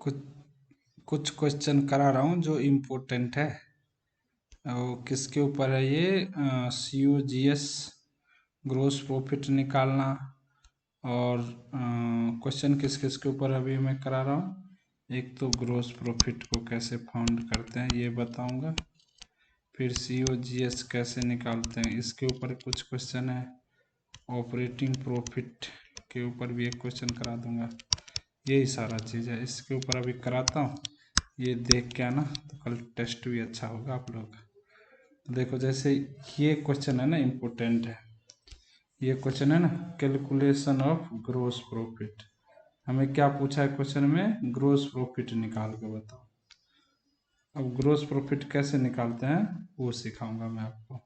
कुछ कुछ क्वेश्चन करा रहा हूँ जो इम्पोर्टेंट है। और किसके ऊपर है ये? COGS, ग्रोस प्रॉफिट निकालना। और क्वेश्चन किस किस के ऊपर अभी मैं करा रहा हूँ। एक तो ग्रोस प्रॉफिट को कैसे फाउंड करते हैं ये बताऊंगा, फिर COGS कैसे निकालते हैं इसके ऊपर कुछ क्वेश्चन है। ऑपरेटिंग प्रॉफिट के ऊपर भी एक क्वेश्चन करा दूंगा। यही सारा चीज़ है, इसके ऊपर अभी कराता हूँ। ये देख के आना तो कल टेस्ट भी अच्छा होगा आप लोग का। तो देखो, जैसे ये क्वेश्चन है ना, इम्पोर्टेंट है ये क्वेश्चन है ना, कैलकुलेशन ऑफ ग्रोस प्रॉफिट। हमें क्या पूछा है क्वेश्चन में? ग्रोस प्रॉफिट निकाल के बताओ। अब ग्रोस प्रॉफिट कैसे निकालते हैं वो सिखाऊंगा मैं आपको।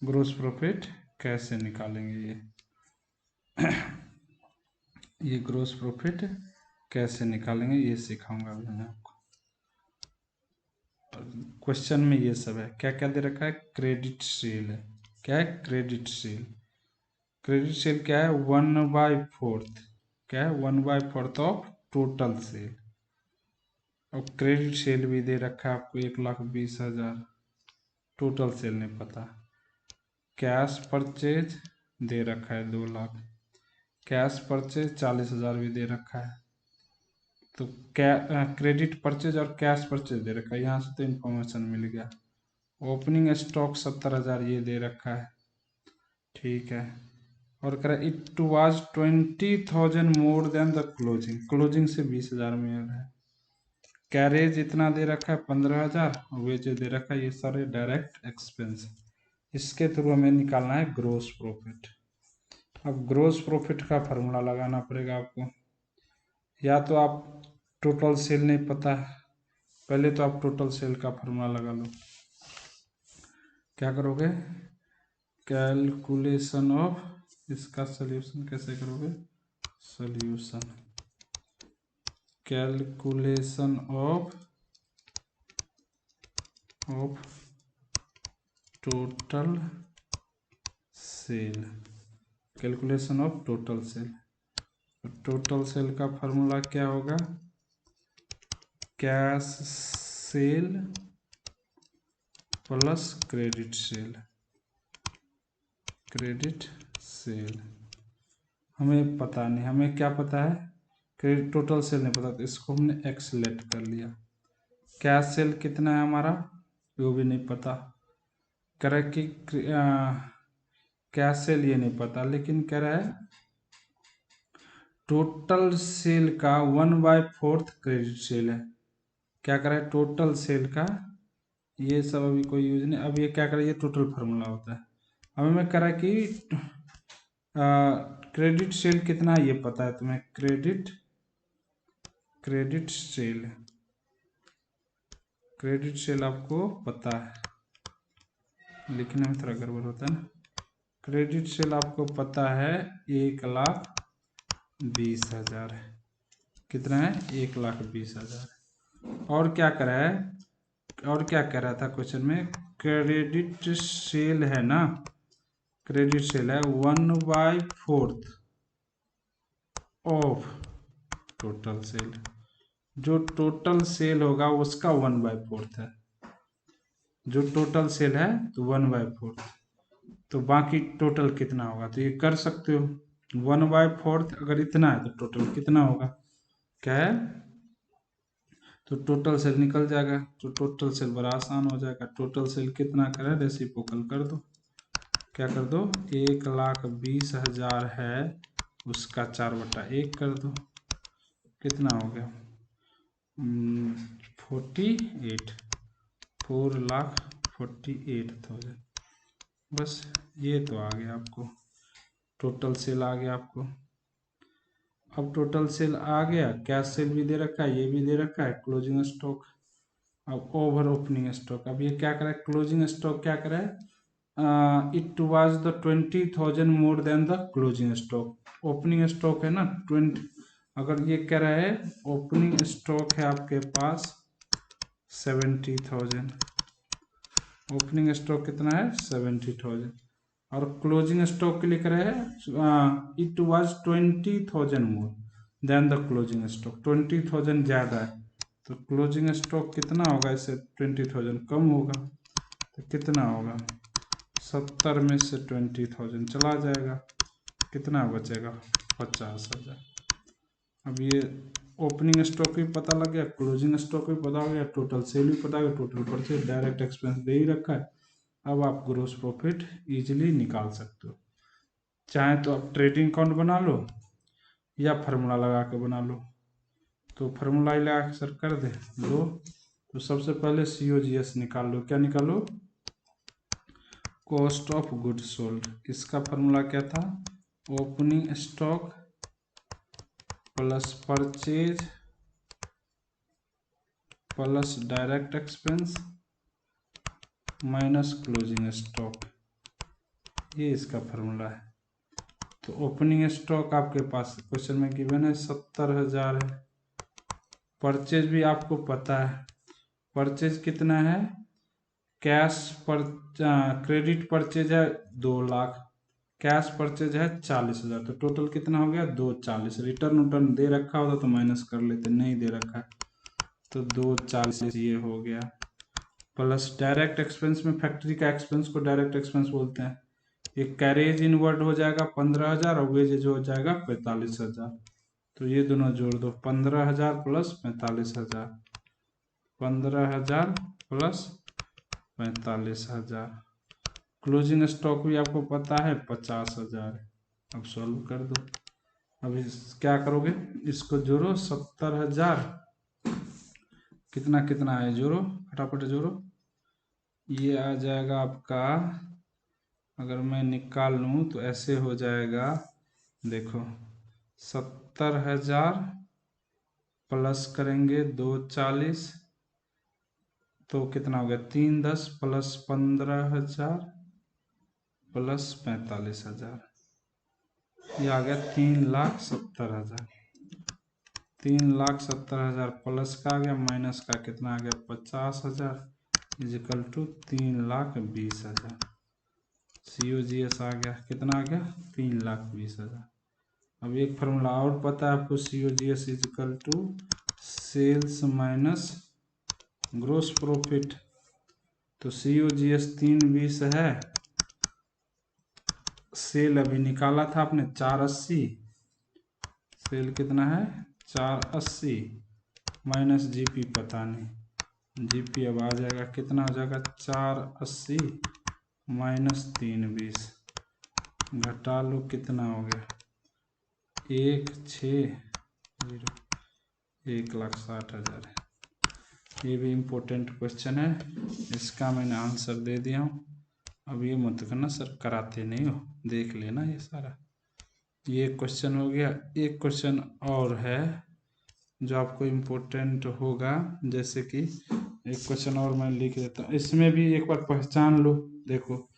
ग्रोस प्रॉफिट कैसे निकालेंगे ये ग्रोस प्रॉफिट कैसे निकालेंगे ये सिखाऊंगा अभी मैं आपको। क्वेश्चन में ये सब है, क्या क्या दे रखा है? क्रेडिट सेल है। क्या है? Credit sale. क्रेडिट सेल क्या है? 1/4। क्या है? 1/4 ऑफ टोटल सेल। अब क्रेडिट सेल भी दे रखा है आपको 1,20,000। टोटल सेल नहीं पता। कैश परचेज दे रखा है 2 लाख। कैश परचेज 40,000 भी दे रखा है। तो क्रेडिट परचेज और कैश परचेज दे रखा है, यहाँ से तो इन्फॉर्मेशन मिल गया। ओपनिंग स्टॉक 70,000 ये दे रखा है, ठीक है। और कह रहा है it was 20,000 more then the closing. Closing से 20,000 में है। कैरेज इतना दे रखा है 15,000, और वेज दे रखा है। ये सारे डायरेक्ट एक्सपेंस। इसके थ्रू हमें निकालना है ग्रोस प्रॉफिट। अब ग्रोस प्रॉफिट का फॉर्मूला लगाना पड़ेगा आपको। या तो आप टोटल सेल नहीं पता है, पहले तो आप टोटल सेल का फॉर्मूला लगा लो। क्या करोगे? कैलकुलेशन ऑफ, इसका सॉल्यूशन कैसे करोगे? Solution calculation of total sale. Calculation of total sale. Total sale का फॉर्मूला क्या होगा? Cash cell plus credit sale. Credit sale हमें पता नहीं, हमें क्या पता है? क्रेडिट टोटल सेल नहीं पता, तो इसको हमने एक्सलेट कर लिया। कैश सेल कितना है हमारा वो भी नहीं पता। कह कि कैश सेल ये नहीं पता, लेकिन कह रहा है टोटल सेल का 1/4 क्रेडिट सेल है। क्या कह रहा है? टोटल सेल का, ये सब अभी कोई यूज नहीं। अब ये क्या कर रहा है? ये टोटल फार्मूला होता है। अब हमें कह रहा है कि क्रेडिट सेल कितना है ये पता है तुम्हें? क्रेडिट सेल, क्रेडिट सेल आपको पता है, लिखने में थोड़ा गड़बड़ होता है ना। क्रेडिट सेल आपको पता है 1,20,000 है। कितना है? 1,20,000। और क्या करा है? और क्या कह रहा था क्वेश्चन में? क्रेडिट सेल है ना, क्रेडिट सेल है 1/4 ऑफ टोटल सेल। जो टोटल सेल होगा उसका 1/4 है। जो टोटल सेल है तो 1/4, तो बाकी टोटल कितना होगा? तो ये कर सकते हो। 1/4 अगर इतना है तो टोटल कितना होगा? क्या है? तो टोटल सेल निकल जाएगा। तो टोटल सेल बड़ा आसान हो जाएगा। टोटल सेल कितना करे? रेसिप्रोकल कर दो। क्या कर दो? 1,20,000 है, उसका 4/1 कर दो। कितना हो गया? 48, 4,48,000। बस ये तो आ गया आपको, टोटल सेल आ गया आपको। अब टोटल सेल आ गया, कैश सेल भी दे रखा है, ये भी दे रखा है, क्लोजिंग स्टॉक। अब ओवर ओपनिंग स्टॉक, अब ये क्या करा है? क्लोजिंग स्टॉक क्या करा है? It was the 20,000 more then the closing stock. Opening stock है ना 20। अगर ये कह रहा है ओपनिंग स्टॉक है आपके पास 70,000, ओपनिंग स्टॉक कितना है? 70,000। और क्लोजिंग स्टॉक के लिए कह रहा है it was 20,000 more, then the closing stock 20,000 ज़्यादा है तो क्लोजिंग स्टॉक कितना होगा, इससे 20,000 कम होगा तो कितना होगा, 70 में से 20,000 चला जाएगा, कितना बचेगा 50,000। अब ये ओपनिंग स्टॉक भी पता लग गया, क्लोजिंग स्टॉक भी पता हो गया, टोटल सेल भी पता गया, टोटल परचेज, डायरेक्ट एक्सपेंस दे ही रखा है। अब आप ग्रोस प्रॉफिट इजीली निकाल सकते हो। चाहे तो आप ट्रेडिंग अकाउंट बना लो या फार्मूला लगा के बना लो। तो फार्मूला ही लगा के सर कर दे लो। तो सबसे पहले COGS निकाल लो। क्या निकालो, कॉस्ट ऑफ गुड्स सोल्ड। इसका फार्मूला क्या था, opening stock plus purchase plus direct expense minus closing stock, ये इसका फार्मूला है। तो ओपनिंग स्टॉक आपके पास क्वेश्चन में गिवन है 70,000 है। परचेज भी आपको पता है, परचेज कितना है, कैश पर क्रेडिट परचेज है 2 लाख, कैश परचेज है 40,000, तो टोटल कितना हो गया 240। रिटर्न दे रखा होता तो माइनस कर लेते, नहीं दे रखा है तो 240 ये हो गया। प्लस डायरेक्ट एक्सपेंस में फैक्ट्री का एक्सपेंस को डायरेक्ट एक्सपेंस बोलते हैं। ये कैरेज इनवर्ड हो जाएगा 15,000 और वेजेज हो जाएगा 45,000। तो ये दोनों जोड़ दो, 15,000 प्लस 45,000, 15,000 प्लस 45,000। क्लोजिंग स्टॉक भी आपको पता है 50,000। अब सॉल्व कर दो। अब क्या करोगे, इसको जोड़ो 70,000, कितना कितना है जोड़ो, फटाफट जोड़ो। ये आ जाएगा आपका, अगर मैं निकाल लूँ तो ऐसे हो जाएगा, देखो 70,000 प्लस करेंगे 240 तो कितना हो गया 310 प्लस 15,000 प्लस 45,000, ये आ गया 3,70,000। 3,70,000 प्लस का आ गया, माइनस का कितना आ गया 50,000 इजिकल टू 3,20,000। COGS आ गया, कितना आ गया 3,20,000। अब एक फार्मूला और पता है आपको, COGS is equal to sales minus gross profit. तो COGS 320 है, सेल अभी निकाला था आपने 480, सेल कितना है 480 माइनस GP पता नहीं, GP अब आ जाएगा कितना हो जाएगा 480 माइनस 320, घटा लो कितना हो गया 1,60, 1,60,000 है। ये भी इम्पोर्टेंट क्वेश्चन है, इसका मैंने आंसर दे दिया हूँ। अब ये मत करना सर कराते नहीं हो, देख लेना ये सारा। ये क्वेश्चन हो गया। एक क्वेश्चन और है जो आपको इम्पोर्टेंट होगा, जैसे कि एक क्वेश्चन और मैं लिख देता हूँ, इसमें भी एक बार पहचान लो। देखो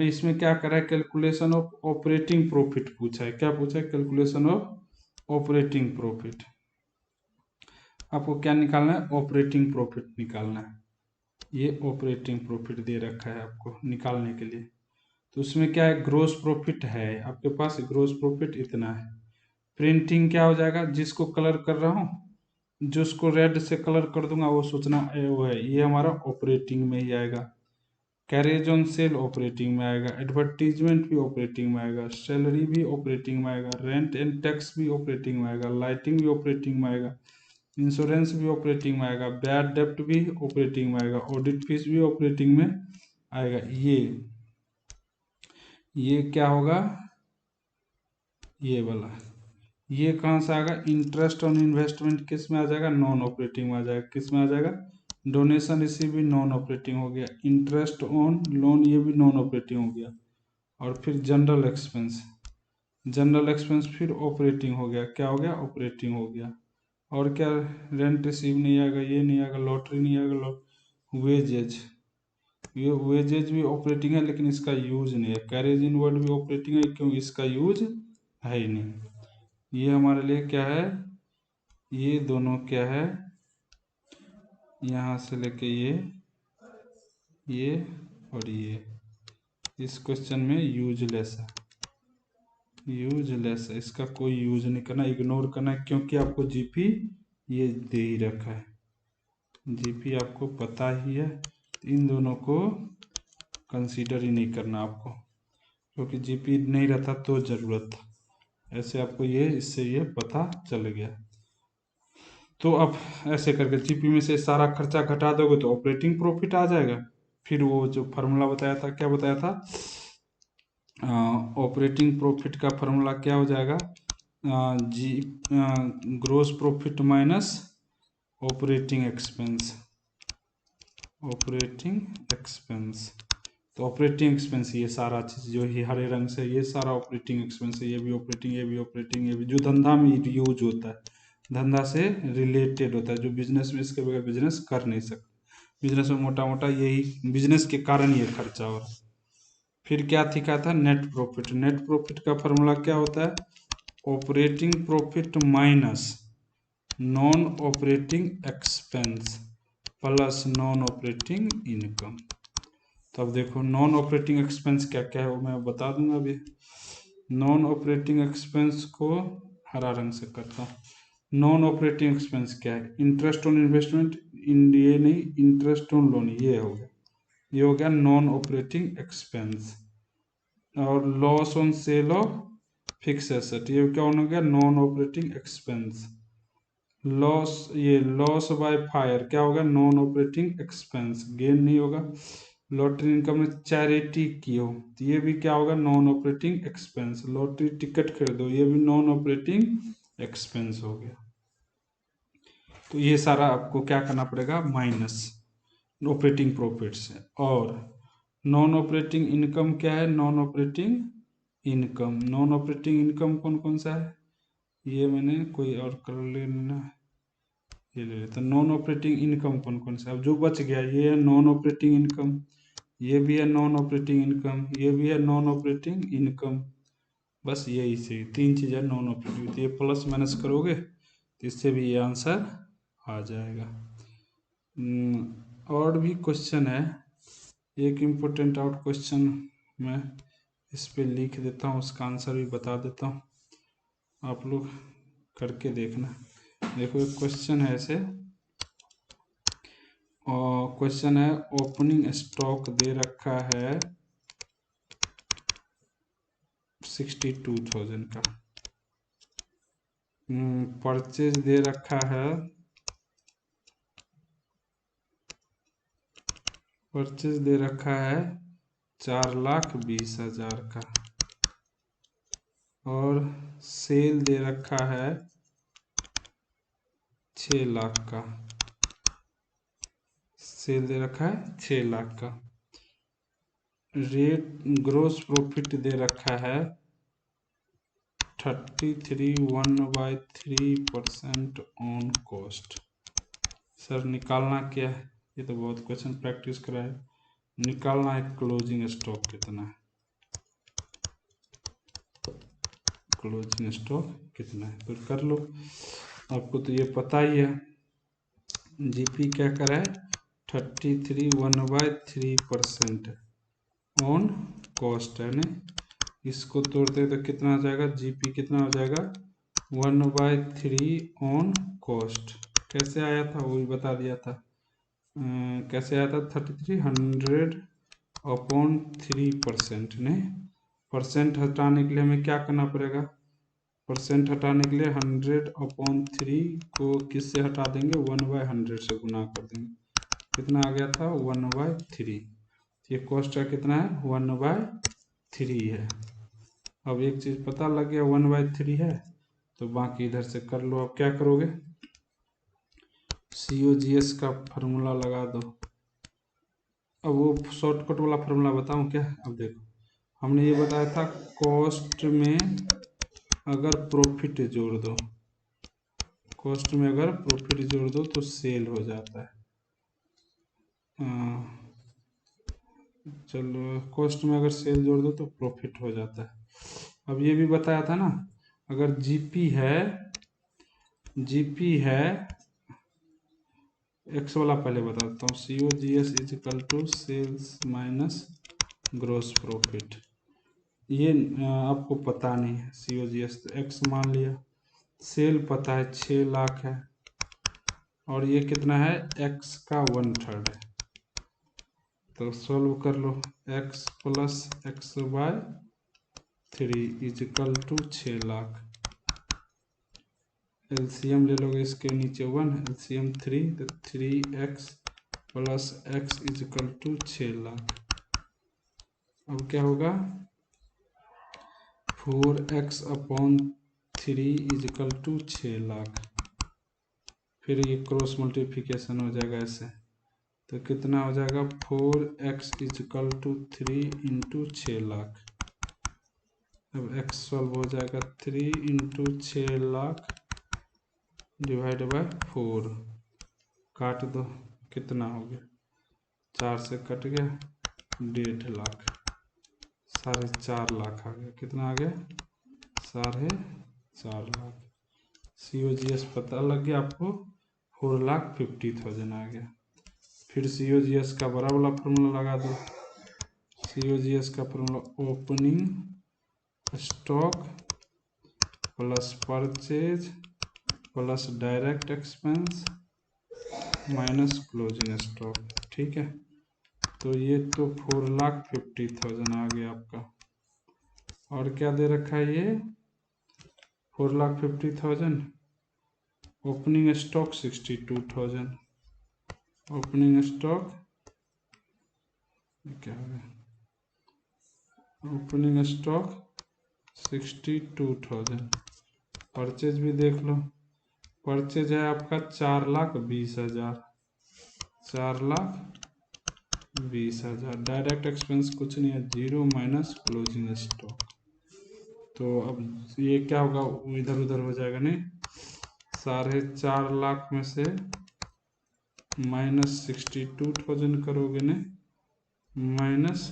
इसमें क्या करा है, कैलकुलेशन ऑफ ऑपरेटिंग प्रॉफिट पूछा है। क्या पूछा है, कैलकुलेशन ऑफ ऑपरेटिंग प्रॉफिट। आपको क्या निकालना है, ऑपरेटिंग प्रॉफिट निकालना है। ये ऑपरेटिंग प्रॉफिट दे रखा है आपको निकालने के लिए। तो उसमें क्या है, ग्रोस प्रॉफिट है आपके पास, ग्रोस प्रॉफिट इतना है। प्रिंटिंग क्या हो जाएगा, जिसको कलर कर रहा हूँ, जिसको रेड से कलर कर दूंगा वो सोचना वो है, ये हमारा ऑपरेटिंग में ही आएगा। कैरेज ऑन सेल ऑपरेटिंग में आएगा, एडवर्टीजमेंट भी ऑपरेटिंग में आएगा, सैलरी भी ऑपरेटिंग में आएगा, रेंट एंड टैक्स भी ऑपरेटिंग में आएगा, लाइटिंग भी ऑपरेटिंग में आएगा, इंश्योरेंस भी ऑपरेटिंग में आएगा, बैड डेप्ट भी ऑपरेटिंग में आएगा, ऑडिट फीस भी ऑपरेटिंग में आएगा। ये क्या होगा, ये वाला, ये कहाँ से आएगा, इंटरेस्ट ऑन इन्वेस्टमेंट किस में आ जाएगा, नॉन ऑपरेटिंग में आ जाएगा। किस में आ जाएगा, डोनेशन रिसीव भी नॉन ऑपरेटिंग हो गया, इंटरेस्ट ऑन लोन ये भी नॉन ऑपरेटिंग हो गया। और फिर जनरल एक्सपेंस, जनरल एक्सपेंस फिर ऑपरेटिंग हो गया, क्या हो गया ऑपरेटिंग हो गया। और क्या, रेंट रिसीव नहीं आएगा, ये नहीं आएगा, लॉटरी नहीं आएगा, वेजेज, ये वेजेज भी ऑपरेटिंग है लेकिन इसका यूज नहीं है। कैरेज इनवर्ड भी ऑपरेटिंग है, क्यों, इसका यूज है ही नहीं। ये हमारे लिए क्या है, ये दोनों क्या है, यहाँ से लेके ये और ये इस क्वेश्चन में यूजलेस है। यूजलेस है, इसका कोई यूज नहीं करना, इग्नोर करना है, क्योंकि आपको जीपी ये दे ही रखा है, जीपी आपको पता ही है। इन दोनों को कंसीडर ही नहीं करना आपको, क्योंकि जीपी नहीं रहता तो ज़रूरत था। ऐसे आपको ये इससे ये पता चल गया। तो अब ऐसे करके जीपी में से सारा खर्चा घटा दोगे तो ऑपरेटिंग प्रॉफिट आ जाएगा। फिर वो जो फार्मूला बताया था, क्या बताया था, ऑपरेटिंग प्रॉफिट का फार्मूला क्या हो जाएगा, जी gross profit minus operating expense, operating expense. तो ऑपरेटिंग एक्सपेंस ये सारा चीज़ जो ही हरे रंग से, ये सारा ऑपरेटिंग एक्सपेंस है, ये भी ऑपरेटिंग, ये भी ऑपरेटिंग, ये भी जो धंधा में यूज होता है, धंधा से रिलेटेड होता है, जो बिजनेस में, इसके बगैर बिजनेस कर नहीं सकते। बिजनेस में मोटा मोटा यही बिजनेस के कारण ये खर्चा हो रहा है। फिर क्या दिखा था, नेट प्रॉफिट। नेट प्रॉफिट का फॉर्मूला क्या होता है, operating profit minus non operating expense plus non operating income. तो अब देखो नॉन ऑपरेटिंग एक्सपेंस क्या क्या है वो मैं बता दूंगा अभी। नॉन ऑपरेटिंग एक्सपेंस को हरा रंग से करता हूँ। नॉन ऑपरेटिंग एक्सपेंस क्या है, इंटरेस्ट ऑन इन्वेस्टमेंट, ये नहीं, इंटरेस्ट ऑन लोन, ये हो गया, ये हो गया नॉन ऑपरेटिंग एक्सपेंस। और loss on sale of fix asset, ये क्या हो गया, नॉन ऑपरेटिंग एक्सपेंस। लॉस, ये लॉस बाय फायर क्या होगा, नॉन ऑपरेटिंग एक्सपेंस, गेन नहीं होगा। लॉटरी इनकम में चैरिटी की हो तो ये भी क्या होगा, non operating expense. Lottery ticket खरीदो, ये भी नॉन ऑपरेटिंग एक्सपेंस हो गया। तो ये सारा आपको क्या करना पड़ेगा, माइनस ऑपरेटिंग प्रॉफिट से। और नॉन ऑपरेटिंग इनकम क्या है, non operating income, non operating income कौन कौन सा है, ये मैंने कोई और कर लेना, ये ले लेते हैं। नॉन ऑपरेटिंग इनकम कौन कौन सा, अब जो बच गया ये है नॉन ऑपरेटिंग इनकम, ये भी है नॉन ऑपरेटिंग इनकम, ये भी है नॉन ऑपरेटिंग इनकम। बस यही से तीन चीज़ है नॉन ऑपरेटिंग। तो ये प्लस माइनस करोगे तो इससे भी ये आंसर आ जाएगा। और भी क्वेश्चन है, एक इम्पोर्टेंट आउट क्वेश्चन मैं इस पे लिख देता हूँ, उसका आंसर भी बता देता हूँ, आप लोग करके देखना। देखो एक क्वेश्चन है ऐसे, और क्वेश्चन है ओपनिंग स्टॉक दे रखा है 62,000 का, परचेज दे रखा है, परचेज दे रखा है 4,20,000 का, और सेल दे रखा है 6 लाख का, सेल दे रखा है 6 लाख का। रेट ग्रोस प्रॉफिट दे रखा है 33.1/3% ऑन कॉस्ट। सर निकालना क्या है, ये तो बहुत क्वेश्चन प्रैक्टिस करा है। निकालना है क्लोजिंग स्टॉक कितना है, क्लोजिंग स्टॉक कितना है, तो कर लो, आपको तो ये पता ही है। जीपी क्या करा है, 33.1/3% ऑन कॉस्ट है ना, इसको तोड़ते तो कितना आ जाएगा, जीपी कितना हो जाएगा 1/3 ऑन कॉस्ट। कैसे आया था वो भी बता दिया था, कैसे आया था, 3300/3% ने, परसेंट हटाने के लिए हमें क्या करना पड़ेगा, परसेंट हटाने के लिए 100/3 को किससे हटा देंगे, 1/100 से गुना कर देंगे, कितना आ गया था 1/3। ये कॉस्ट का कितना है 1/3 है। अब एक चीज़ पता लग गया 1/3 है, तो बाकी इधर से कर लो। अब क्या करोगे, COGS का फार्मूला लगा दो। अब वो शॉर्टकट वाला फार्मूला बताऊं क्या, अब देखो हमने ये बताया था कॉस्ट में अगर प्रॉफिट जोड़ दो, कॉस्ट में अगर प्रॉफिट जोड़ दो तो सेल हो जाता है। चलो कॉस्ट में अगर सेल जोड़ दो तो प्रॉफिट हो जाता है। अब ये भी बताया था ना, अगर जीपी है एक्स वाला पहले बता देता हूँ, COGS is equal to sales minus gross profit. ये आपको पता नहीं है COGS, तो x मान लिया। सेल पता है 6 लाख है, और ये कितना है, x का 1/3 है। तो सॉल्व कर लो, x plus x/3 is equal to 6 lakh. LCM ले लोगे, इसके नीचे 1, एलसीएम 3, तो 3x plus x is equal to 6 lakh. अब क्या होगा, 4x/3 इजिकल टू 6 लाख। फिर ये क्रॉस मल्टीप्लिकेशन हो जाएगा ऐसे, तो कितना हो जाएगा, 4x is equal to 3 into 6 lakh. अब x सॉल्व हो जाएगा, 3 इंटू 6 लाख डिवाइड बाय 4, काट दो, कितना हो गया, 4 से कट गया, 1.5 लाख, 4.5 लाख आ गया। कितना आ गया, 4.5 लाख। COGS पता लग गया आपको, 4,50,000 आ गया। फिर COGS का बड़ा वाला फॉर्मूला लगा दो। COGS का formula opening stock plus purchase plus direct expense minus closing stock. ठीक है, तो ये तो 4,50,000 आ गया आपका। और क्या दे रखा है, ये 4,50,000। Opening stock 62,000। ओपनिंग स्टॉक क्या है, ओपनिंग स्टॉक 62,000। परचेज भी देख लो, परचेज है आपका 4,20,000, 4,20,000। डायरेक्ट एक्सपेंस कुछ नहीं है, 0 माइनस क्लोजिंग स्टॉक। तो अब ये क्या होगा, इधर उधर हो जाएगा, नहीं, 4.5 लाख में से माइनस 62,000 करोगे ने, माइनस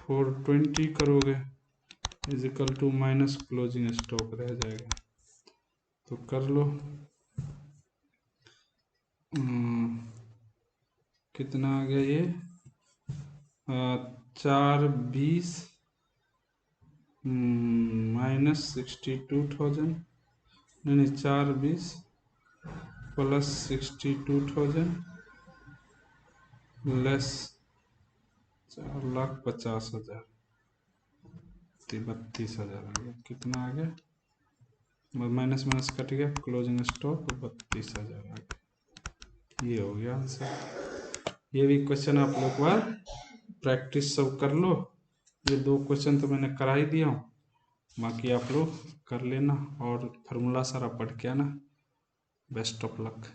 420 करोगे, is equal to minus closing stock रह जाएगा। तो कर लो, कितना आ गया ये, 420 माइनस 62,000, नहीं 420 प्लस 62,000 लेस 4,50,000, 32,000 आ गया। कितना आ गया, माइनस माइनस कट गया, क्लोजिंग स्टॉक 32,000 आ गया। ये हो गया आंसर। ये भी क्वेश्चन आप लोग बार प्रैक्टिस सब कर लो। ये 2 क्वेश्चन तो मैंने करा ही दिया हूँ, बाकी आप लोग कर लेना और फार्मूला सारा पढ़ के आना। Best of luck.